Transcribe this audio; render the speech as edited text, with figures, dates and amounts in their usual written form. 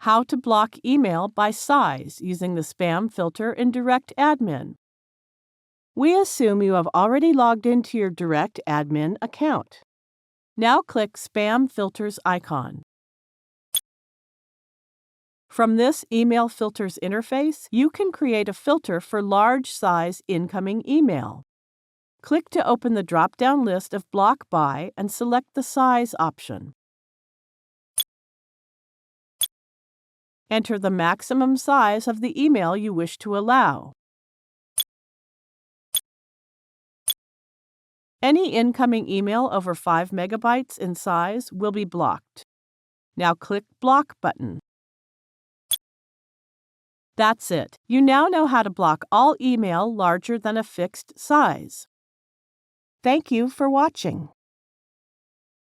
How to block email by size using the spam filter in DirectAdmin. We assume you have already logged into your DirectAdmin account. Now click Spam Filters icon. From this Email Filters interface, you can create a filter for large size incoming email. Click to open the drop-down list of Block By and select the Size option. Enter the maximum size of the email you wish to allow. Any incoming email over 5 megabytes in size will be blocked. Now click Block button. That's it. You now know how to block all email larger than a fixed size. Thank you for watching.